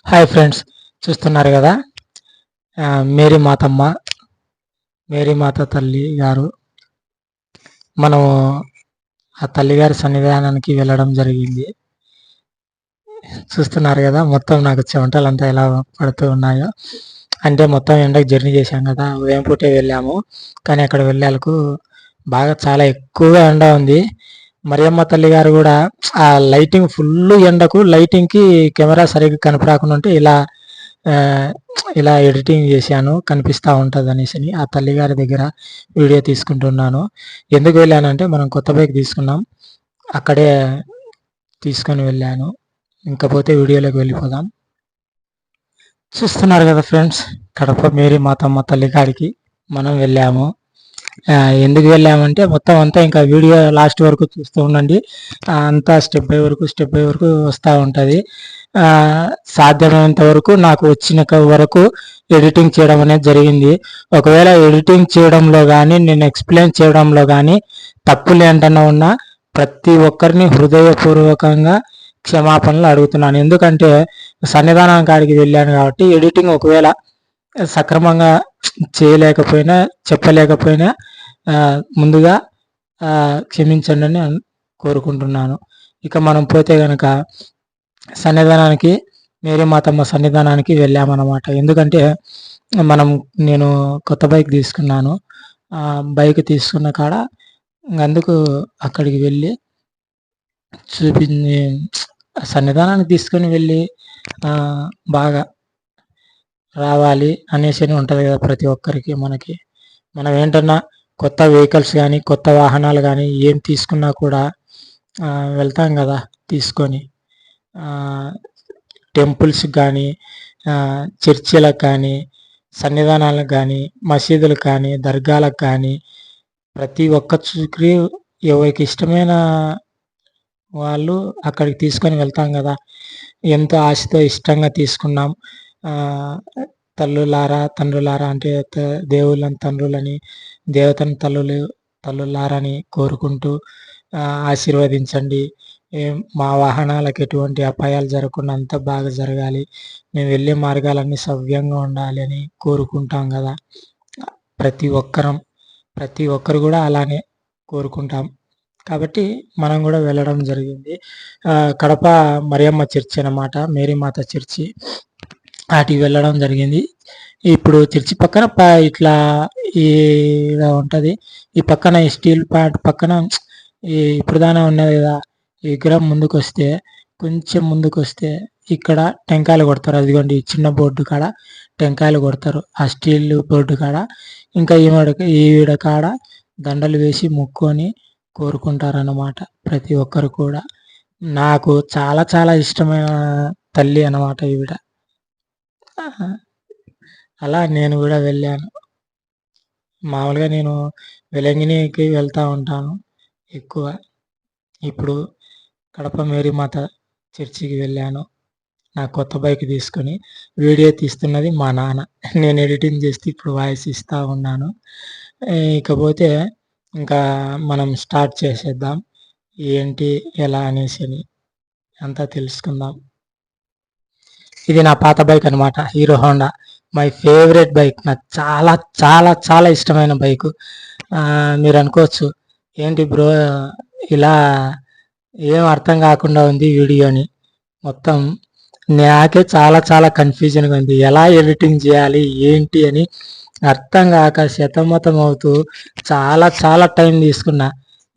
Hi friends, చూస్తున్నారు కదా. Mary Mathamma, Mary మాత తల్లి గారు. మనము ఆ తల్లిగారి సన్నిధానానికి వెళ్ళడం జరిగింది. చూస్తున్నారు కదా, మొత్తం నాకు చెమటలు అంతా ఎలా పడుతూ ఉన్నాయో. అంటే మొత్తం ఎండకు జర్నీ చేశాం కదా, ఉదయం పూటే వెళ్ళాము. కానీ అక్కడ వెళ్ళాలకు బాగా చాలా ఎక్కువగా ఎండ ఉంది. మరియమ్మ తల్లి గారు కూడా ఆ లైటింగ్ ఫుల్ ఎండకు లైటింగ్కి కెమెరా సరిగ్గా కనపడకుండా ఉంటే ఇలా ఎడిటింగ్ చేశాను, కనిపిస్తూ ఉంటుంది అనేసి ఆ తల్లిగారి దగ్గర వీడియో తీసుకుంటున్నాను. ఎందుకు వెళ్ళానంటే మనం కొత్త బైక్ తీసుకున్నాం, అక్కడే తీసుకొని వెళ్ళాను. ఇంకపోతే వీడియోలోకి వెళ్ళిపోదాం. చూస్తున్నారు కదా ఫ్రెండ్స్, కడప మేరీ మాతమ్మ తల్లి కాడికి మనం వెళ్ళాము. ఎందుకు వెళ్ళామంటే మొత్తం అంతా ఇంకా వీడియో లాస్ట్ వరకు చూస్తూ ఉండండి. అంతా స్టెప్ బై వరకు వస్తూ ఉంటుంది. సాధ్యమైనంత వరకు నాకు వచ్చిన వరకు ఎడిటింగ్ చేయడం అనేది జరిగింది. ఒకవేళ ఎడిటింగ్ చేయడంలో కానీ నేను ఎక్స్ప్లెయిన్ చేయడంలో కానీ తప్పులు ఏంటన్నా ఉన్నా ప్రతి ఒక్కరిని హృదయపూర్వకంగా క్షమాపణలు అడుగుతున్నాను. ఎందుకంటే సన్నిధానం కాడికి వెళ్ళాను కాబట్టి ఎడిటింగ్ ఒకవేళ సక్రమంగా చేయలేకపోయినా చెప్పలేకపోయినా ముందుగా క్షమించండి అని కోరుకుంటున్నాను. ఇక మనం పోతే కనుక సన్నిధానానికి, మేరీ మాతమ్మ సన్నిధానానికి వెళ్ళామన్నమాట. ఎందుకంటే నేను కొత్త బైక్ తీసుకున్నాను. బైక్ తీసుకున్న కాడ అందుకు అక్కడికి వెళ్ళి సన్నిధానానికి తీసుకొని వెళ్ళి బాగా రావాలి అనేసి ఉంటుంది కదా ప్రతి ఒక్కరికి. మనం ఏంటన్నా కొత్త వెహికల్స్ కానీ కొత్త వాహనాలు కానీ ఏం తీసుకున్నా కూడా వెళ్తాం కదా తీసుకొని. టెంపుల్స్ కానీ, చర్చిలకు కానీ, సన్నిధానాలకు కానీ, మసీదులకు కానీ, దర్గాలకు కానీ ప్రతి ఒక్క చూకి ఎవరికి ఇష్టమైన వాళ్ళు అక్కడికి తీసుకొని వెళ్తాం కదా. ఎంతో ఆశతో ఇష్టంగా తీసుకున్నాం. తల్లులారా తండ్రులారా అంటే దేవుళ్ళని తండ్రులని, దేవతని తల్లులారని కోరుకుంటూ ఆశీర్వదించండి. మా వాహనాలకు ఎటువంటి అపాయాలు జరగకుండా అంతా బాగా జరగాలి, మేము వెళ్ళే మార్గాలన్నీ సవ్యంగా ఉండాలి అని కోరుకుంటాం కదా. ప్రతి ఒక్కరు కూడా అలానే కోరుకుంటాం కాబట్టి మనం కూడా వెళ్ళడం జరిగింది. కడప మరియమ్మ చర్చి అన్నమాట, మేరీ మాత చర్చి. వాటికి వెళ్ళడం జరిగింది. ఇప్పుడు చర్చి పక్కన ఇట్లా ఉంటుంది. ఈ పక్కన ఈ స్టీల్ ప్లాంట్ పక్కన ఇప్పుడు దాకా ఉన్నది కదా, ఈ విగ్రహం కొంచెం ముందుకు వస్తే ఇక్కడ టెంకాయలు కొడతారు. అదిగోండి చిన్న బోర్డు కాడ టెంకాయలు కొడతారు, ఆ స్టీల్ బోర్డు కాడ. ఇంకా ఈవిడ కాడ దండలు వేసి మొక్కుకొని కోరుకుంటారన్నమాట ప్రతి ఒక్కరు కూడా. నాకు చాలా చాలా ఇష్టమైన తల్లి అన్నమాట ఈవిడ. అలా నేను కూడా వెళ్ళాను. మామూలుగా నేను వెలంగినికి వెళ్తూ ఉంటాను ఎక్కువ. ఇప్పుడు కడప మేరీ మాత చర్చికి వెళ్ళాను నా కొత్త బైక్ తీసుకొని. వీడియో తీస్తున్నది మా నాన్న, నేను ఎడిటింగ్ చేస్తే ఇప్పుడు వాయిస్ ఇస్తూ ఉన్నాను. ఇకపోతే ఇంకా మనం స్టార్ట్ చేసేద్దాం, ఏంటి ఎలా అనేసి అంతా తెలుసుకుందాం. ఇది నా పాత బైక్ అనమాట, hero Honda. My favourite bike, నాకు చాలా చాలా చాలా ఇష్టమైన బైకు. మీరు అనుకోవచ్చు ఏంటి బ్రో ఇలా ఏం అర్థం కాకుండా ఉంది వీడియోని. మొత్తం నాకే చాలా చాలా కన్ఫ్యూజన్గా ఉంది, ఎలా ఎడిటింగ్ చేయాలి ఏంటి అని అర్థం కాక శతమతం అవుతూ చాలా చాలా టైం తీసుకున్నా.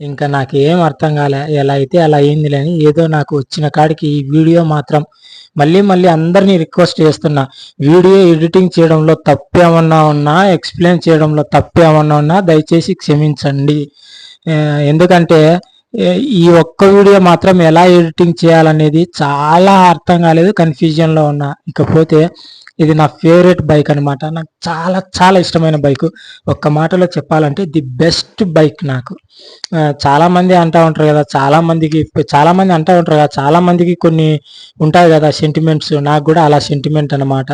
ఇంకా నాకేం అర్థం కాలే, ఎలా అయితే అలా అయింది అని. ఏదో నాకు వచ్చిన కాడికి ఈ వీడియో మాత్రం మళ్ళీ అందరినీ రిక్వెస్ట్ చేస్తున్నా, వీడియో ఎడిటింగ్ చేయడంలో తప్పేమన్నా ఉన్నా, ఎక్స్ప్లెయిన్ చేయడంలో తప్పేమన్నా ఉన్నా దయచేసి క్షమించండి. ఎందుకంటే ఈ ఒక్క వీడియో మాత్రం ఎలా ఎడిటింగ్ చేయాలనేది చాలా అర్థం కాలేదు, కన్ఫ్యూజన్లో ఉన్నా. ఇకపోతే ఇది నా ఫేవరెట్ బైక్ అనమాట, నాకు చాలా చాలా ఇష్టమైన బైక్. ఒక్క మాటలో చెప్పాలంటే ది బెస్ట్ బైక్ నాకు. చాలామంది అంటూ ఉంటారు కదా, చాలామంది అంటూ ఉంటారు కదా, చాలామందికి కొన్ని ఉంటాయి కదా సెంటిమెంట్స్. నాకు కూడా అలా సెంటిమెంట్ అనమాట.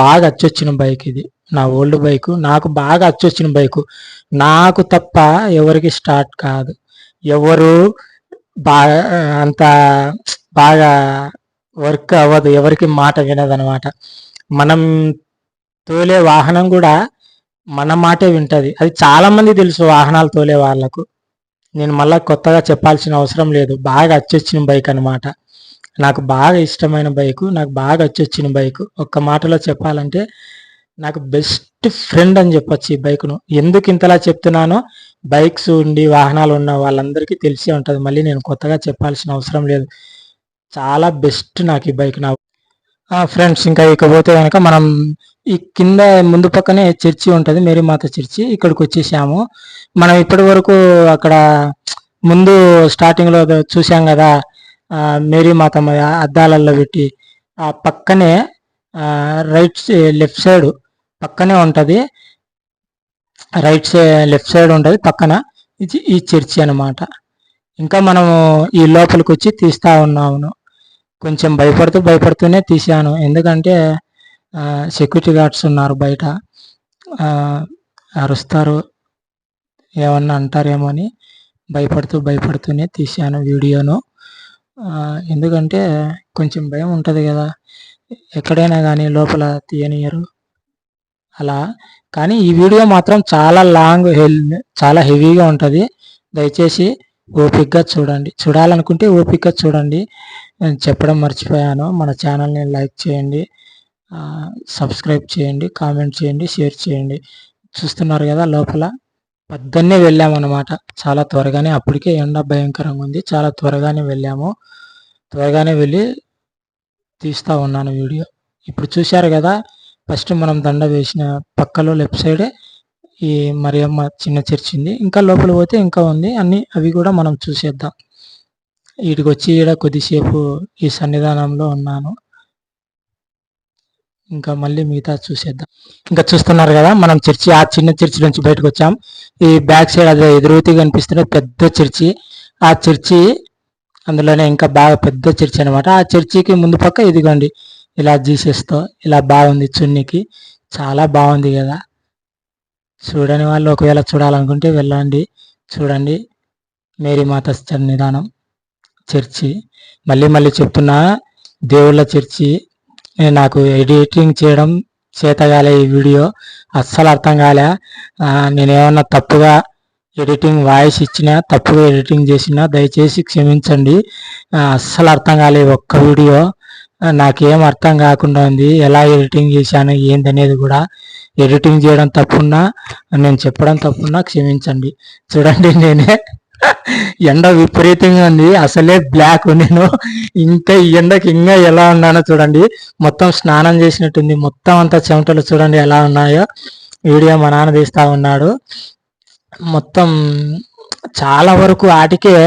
బాగా అచ్చొచ్చిన బైక్ ఇది, నా ఓల్డ్ బైక్. నాకు బాగా అచ్చొచ్చిన బైకు, నాకు తప్ప ఎవరికి స్టార్ట్ కాదు. ఎవరు అంత బాగా వర్క్ అవ్వదు, ఎవరికి మాట వినదనమాట. మనం తోలే వాహనం కూడా మన మాటే వింటది. అది చాలా మంది తెలుసు వాహనాలు తోలే వాళ్ళకు. నేను మళ్ళా కొత్తగా చెప్పాల్సిన అవసరం లేదు. బాగా అచ్చొచ్చిన బైక్ అనమాట. నాకు బాగా ఇష్టమైన బైకు, నాకు బాగా అచ్చొచ్చిన బైకు. ఒక్క మాటలో చెప్పాలంటే నాకు బెస్ట్ ఫ్రెండ్ అని చెప్పొచ్చు ఈ బైక్ను. ఎందుకు ఇంతలా చెప్తున్నానో బైక్స్ ఉండి వాహనాలు ఉన్న వాళ్ళందరికీ తెలిసే ఉంటుంది. మళ్ళీ నేను కొత్తగా చెప్పాల్సిన అవసరం లేదు. చాలా బెస్ట్ నాకు ఈ బైక్. ఫ్రెండ్స్, ఇంకా ఇకపోతే కనుక మనం ఈ కింద ముందు పక్కనే చర్చి ఉంటుంది, మేరీమాత చర్చి. ఇక్కడికి వచ్చేసాము. మనం ఇప్పటి వరకు అక్కడ ముందు స్టార్టింగ్లో చూసాం కదా, మేరీమాత అద్దాలలో పెట్టి ఆ పక్కనే లెఫ్ట్ సైడ్ పక్కనే ఉంటుంది. లెఫ్ట్ సైడ్ ఉంటుంది పక్కన ఈ చర్చి అనమాట. ఇంకా మనము ఈ లోపలికి వచ్చి తీస్తా ఉన్నాము. కొంచెం భయపడుతూనే తీసాను. ఎందుకంటే సెక్యూరిటీ గార్డ్స్ ఉన్నారు బయట, అరుస్తారు, ఏమన్నా అంటారేమో అని భయపడుతూనే తీసాను వీడియోను. ఎందుకంటే కొంచెం భయం ఉంటుంది కదా, ఎక్కడైనా కానీ లోపల తీయనియరు అలా. కానీ ఈ వీడియో మాత్రం చాలా చాలా హెవీగా ఉంటుంది. దయచేసి ఓపికగా చూడండి. చూడాలనుకుంటే ఓపికగా చూడండి. నేను చెప్పడం మర్చిపోయాను. మన ఛానల్ని లైక్ చేయండి, సబ్స్క్రైబ్ చేయండి, కామెంట్ చేయండి, షేర్ చేయండి. చూస్తున్నారు కదా, లోపల పొద్దున్నే వెళ్ళామన్నమాట. చాలా త్వరగానే, అప్పటికే ఎండ భయంకరంగా ఉంది. చాలా త్వరగానే వెళ్ళి తీస్తూ ఉన్నాను వీడియో. ఇప్పుడు చూశారు కదా, ఫస్ట్ మనం దండ వేసిన పక్కలో లెఫ్ట్ సైడే ఈ మరియమ్మ చిన్న చర్చి ఉంది. ఇంకా లోపల పోతే ఇంకా ఉంది, అవి కూడా మనం చూసేద్దాం. వీటికి వచ్చి కొద్దిసేపు ఈ సన్నిధానంలో ఉన్నాను. ఇంకా మళ్ళీ మిగతా చూసేద్దాం. ఇంకా చూస్తున్నారు కదా, మనం చర్చి, ఆ చిన్న చర్చి నుంచి బయటకు వచ్చాం. ఈ బ్యాక్ సైడ్ అదే ఎదురుతి కనిపిస్తున్న పెద్ద చర్చి, ఆ చర్చి అందులోనే ఇంకా బాగా పెద్ద చర్చి అనమాట. ఆ చర్చికి ముందు పక్క ఇదిగోండి ఇలా జీసస్తో ఇలా బాగుంది, చున్నీకి చాలా బాగుంది కదా. చూడని వాళ్ళు ఒకవేళ చూడాలనుకుంటే వెళ్ళండి, చూడండి. మేరీమాత సన్నిధానం చర్చి. మళ్ళీ చెప్తున్నా, దేవుళ్ళ చర్చి. నాకు ఎడిటింగ్ చేయడం చేతగాలే, ఈ వీడియో అస్సలు అర్థం కాలే. నేనేమన్నా తప్పుగా ఎడిటింగ్ వాయిస్ ఇచ్చినా, తప్పుగా ఎడిటింగ్ చేసినా దయచేసి క్షమించండి. అస్సలు అర్థం కాలే ఒక్క వీడియో. నాకేం అర్థం కాకుండా ఉంది, ఎలా ఎడిటింగ్ చేశాను ఏందనేది కూడా. ఎడిటింగ్ చేయడం తప్పున్నా, నేను చెప్పడం తప్పున్నా క్షమించండి. చూడండి, నేనే ఎండ విపరీతంగా ఉంది, అసలే బ్లాక్. నేను ఇంకా ఈ ఎండకి ఇంకా ఎలా ఉన్నానో చూడండి. మొత్తం స్నానం చేసినట్టుంది, మొత్తం అంతా చెమటలు చూడండి ఎలా ఉన్నాయో. వీడియో మా నాన్న తీస్తా ఉన్నాడు. మొత్తం చాలా వరకు ఆటికే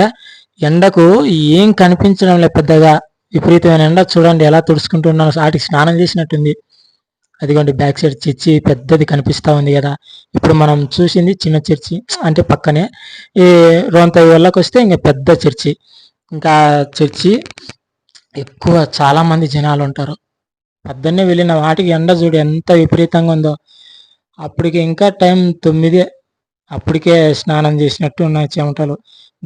ఎండకు ఏం కనిపించడం లేదు పెద్దగా. విపరీతమైన ఎండ చూడండి ఎలా తుడుచుకుంటున్నాను. ఆటికి స్నానం చేసినట్టుంది. అదిగోండి బ్యాక్ సైడ్ చర్చి పెద్దది కనిపిస్తూ ఉంది కదా. ఇప్పుడు మనం చూసింది చిన్న చర్చి, అంటే పక్కనే. ఈ రోంత వెళ్ళకి వస్తే ఇంకా పెద్ద చర్చి. ఇంకా చర్చి ఎక్కువ చాలా మంది జనాలు ఉంటారు. పొద్దున్నే వెళ్ళిన వాటికి ఎండ చూడు ఎంత విపరీతంగా ఉందో. అప్పటికి ఇంకా టైం 9. అప్పటికే స్నానం చేసినట్టు ఉన్నాయి చెమటలు.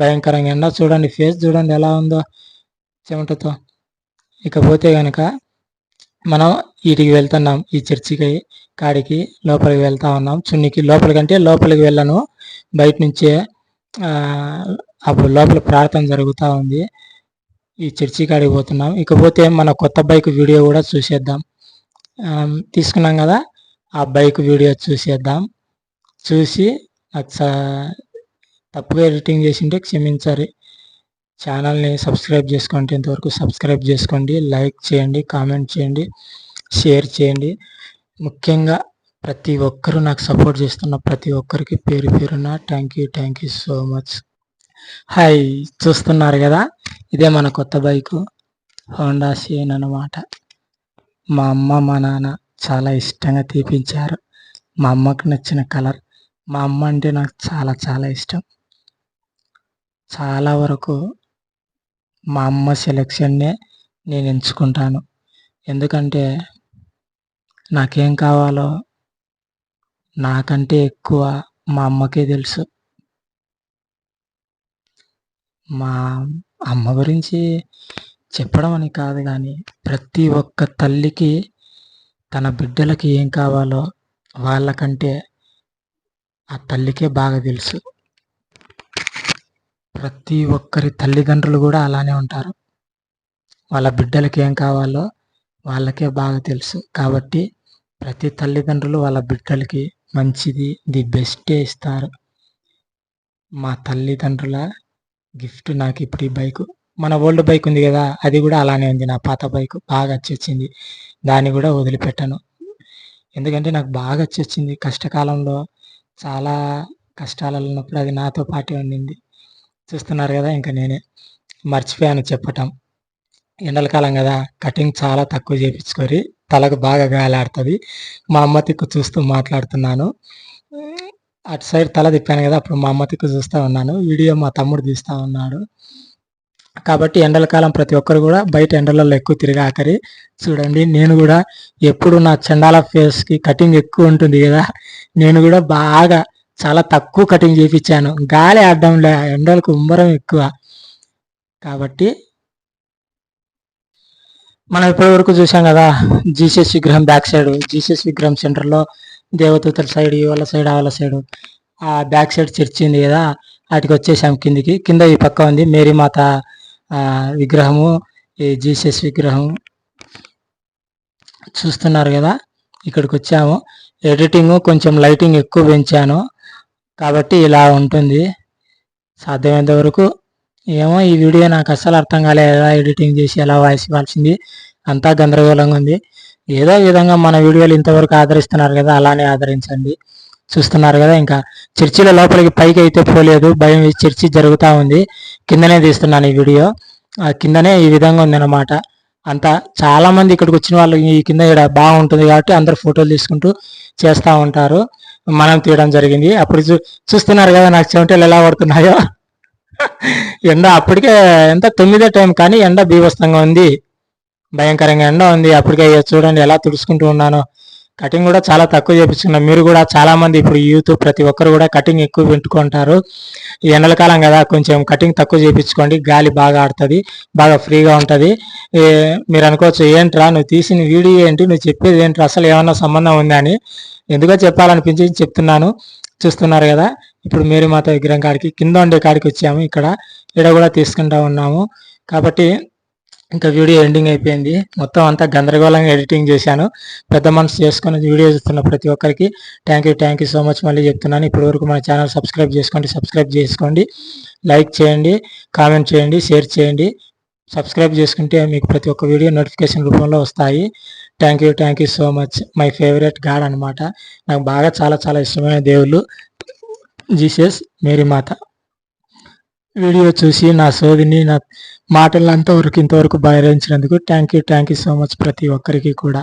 భయంకరంగా ఎండ చూడండి, ఫేస్ చూడండి ఎలా ఉందో చెమటతో. ఇకపోతే కనుక మనం వీటికి వెళ్తున్నాం, ఈ చర్చికి కాడికి లోపలికి వెళ్తా ఉన్నాం. చున్నీకి లోపలికంటే లోపలికి వెళ్ళను, బయట నుంచే. అప్పుడు లోపల ప్రార్థన జరుగుతూ ఉంది. ఈ చర్చి కాడికి పోతున్నాం. ఇకపోతే మన కొత్త బైక్ వీడియో కూడా చూసేద్దాం. తీసుకున్నాం కదా, ఆ బైక్ వీడియో చూసేద్దాం. చూసి తప్పుగా ఎడిటింగ్ చేసింటే క్షమించాలి. ఛానల్ని సబ్స్క్రైబ్ చేసుకోండి, ఇంతవరకు సబ్స్క్రైబ్ చేసుకోండి, లైక్ చేయండి, కామెంట్ చేయండి, షేర్ చేయండి. ముఖ్యంగా ప్రతి ఒక్కరూ నాకు సపోర్ట్ చేస్తున్న ప్రతి ఒక్కరికి పేరు పేరున thank you so much. Hi, చూస్తున్నారు కదా, ఇదే మన కొత్త బైకు హోండా షైన్ అనమాట. మా అమ్మ మా నాన్న చాలా ఇష్టంగా తీపించారు. మా అమ్మకు నచ్చిన కలర్. మా అమ్మ అంటే నాకు చాలా చాలా ఇష్టం. చాలా వరకు మా అమ్మ సెలెక్షన్నే నేను ఎంచుకుంటాను. ఎందుకంటే నాకేం కావాలో నాకంటే ఎక్కువ మా అమ్మకే తెలుసు. మా అమ్మ గురించి చెప్పడం అని కాదు కానీ ప్రతి ఒక్క తల్లికి తన బిడ్డలకి ఏం కావాలో వాళ్ళకంటే ఆ తల్లికే బాగా తెలుసు. ప్రతి ఒక్కరి తల్లిదండ్రులు కూడా అలానే ఉంటారు. వాళ్ళ బిడ్డలకి ఏం కావాలో వాళ్ళకే బాగా తెలుసు. కాబట్టి ప్రతి తల్లిదండ్రులు వాళ్ళ బిడ్డలకి మంచిది, ది బెస్టే ఇస్తారు. మా తల్లిదండ్రుల గిఫ్ట్ నాకు ఇప్పుడు ఈ బైకు. మన ఓల్డ్ బైక్ ఉంది కదా, అది కూడా అలానే ఉంది. నా పాత బైకు బాగా వచ్చింది. దాన్ని కూడా వదిలిపెట్టను. ఎందుకంటే నాకు బాగా వచ్చింది. కష్టకాలంలో చాలా కష్టాలలో ఉన్నప్పుడు అది నాతో పాటే ఉండింది. చూస్తున్నారు కదా, ఇంకా నేనే మర్చిపోయాను చెప్పటం. ఎండల కాలం కదా, కటింగ్ చాలా తక్కువ చేయించుకొని తలకు బాగా గాలాడుతుంది. మా అమ్మ తిక్కు చూస్తూ మాట్లాడుతున్నాను. అటు సైడ్ తల తిప్పాను కదా, అప్పుడు మా అమ్మ తిక్కు చూస్తూ ఉన్నాను. వీడియో మా తమ్ముడు తీస్తూ ఉన్నాడు. కాబట్టి ఎండల కాలం ప్రతి ఒక్కరు కూడా బయట ఎండలలో ఎక్కువ తిరగాకరి. చూడండి, నేను కూడా ఎప్పుడు నా చండాల ఫేస్కి కటింగ్ ఎక్కువ ఉంటుంది కదా, నేను కూడా బాగా చాలా తక్కువ కటింగ్ చేయించాను. గాలి ఆడడంలే, ఎండలకు ఉమ్మరం ఎక్కువ. కాబట్టి మనం ఇప్పటి వరకు చూసాం కదా, జీసస్ విగ్రహం బ్యాక్ సైడ్, జీసస్ విగ్రహం సెంటర్లో దేవదూతల సైడ్, వాళ్ళ సైడ్ వాళ్ళ సైడ్, ఆ బ్యాక్ సైడ్ చర్చి ఉంది కదా, వాటికి వచ్చేసాం కిందికి. కింద ఈ పక్క ఉంది మేరీమాత విగ్రహము, ఈ జీసస్ విగ్రహం చూస్తున్నారు కదా. ఇక్కడికి వచ్చాము. ఎడిటింగ్ కొంచెం లైటింగ్ ఎక్కువ పెంచాను కాబట్టి ఇలా ఉంటుంది. సాధ్యమైనంత వరకు ఏమో ఈ వీడియో నాకు అస్సలు అర్థం కాలేదు, ఎలా ఎడిటింగ్ చేసి ఎలా వాయిస్ ఇవ్వాల్సింది, అంతా గందరగోళంగా ఉంది. ఏదో విధంగా మన వీడియోలు ఇంతవరకు ఆదరిస్తున్నారు కదా, అలానే ఆదరించండి. చూస్తున్నారు కదా, ఇంకా చర్చిలో లోపలికి పైకి అయితే పోలేదు, భయం చర్చి జరుగుతూ ఉంది. కిందనే తీస్తున్నాను ఈ వీడియో. ఆ కిందనే ఈ విధంగా ఉందన్నమాట. అంతా చాలా మంది ఇక్కడికి వచ్చిన వాళ్ళు ఈ కింద ఇక్కడ బాగుంటుంది కాబట్టి అందరు ఫోటోలు తీసుకుంటూ చేస్తూ ఉంటారు. మనం తీయడం జరిగింది. అప్పుడు చూస్తున్నారు కదా నాకు చెమటలు ఎలా పడుతున్నాయో. ఎండ అప్పటికే ఎంత 9 టైం కానీ ఎండ బీభత్సంగా ఉంది, భయంకరంగా ఎండ ఉంది. అప్పటికే చూడండి ఎలా తుడుచుకుంటూ ఉన్నాను. కటింగ్ కూడా చాలా తక్కువ చేయించుకున్నాను. మీరు కూడా చాలా మంది ఇప్పుడు యూత్ ప్రతి ఒక్కరు కూడా కటింగ్ ఎక్కువ పెట్టుకుంటారు. ఈ ఎండల కాలం కదా, కొంచెం కటింగ్ తక్కువ చేయించుకోండి. గాలి బాగా ఆడుతుంది, బాగా ఫ్రీగా ఉంటుంది. మీరు అనుకోవచ్చు, ఏంట్రా నువ్వు తీసిన వీడియో ఏంటి, నువ్వు చెప్పేది ఏంట్రా, అసలు ఏమన్నా సంబంధం ఉందా అని. ఎందుకో చెప్పాలనిపించి చెప్తున్నాను. చూస్తున్నారు కదా, ఇప్పుడు మేరీమాత విగ్రహం కాడికి, కింద ఉండే కాడికి వచ్చాము. ఇక్కడ కూడా తీసుకుంటా ఉన్నాము. కాబట్టి ఇంకా వీడియో ఎండింగ్ అయిపోయింది. మొత్తం అంతా గందరగోళంగా ఎడిటింగ్ చేశాను. పెద్ద మనసు చేసుకుని వీడియో చూస్తున్న ప్రతి ఒక్కరికి థ్యాంక్ యూ సో మచ్ మళ్ళీ చెప్తున్నాను. ఇప్పటి వరకు మన ఛానల్ సబ్స్క్రైబ్ చేసుకోండి, లైక్ చేయండి, కామెంట్ చేయండి, షేర్ చేయండి. సబ్స్క్రైబ్ చేసుకుంటే మీకు ప్రతి ఒక్క వీడియో నోటిఫికేషన్ రూపంలో వస్తాయి. Thank you so much. My favourite God అనమాట. నాకు బాగా చాలా చాలా ఇష్టమైన దేవుళ్ళు జీసస్, మేరీమాత. వీడియో చూసి నా సోదిని, నా మాటలంతా ఇంతవరకు బయరించినందుకు థ్యాంక్ యూ సో మచ్ ప్రతి ఒక్కరికి కూడా.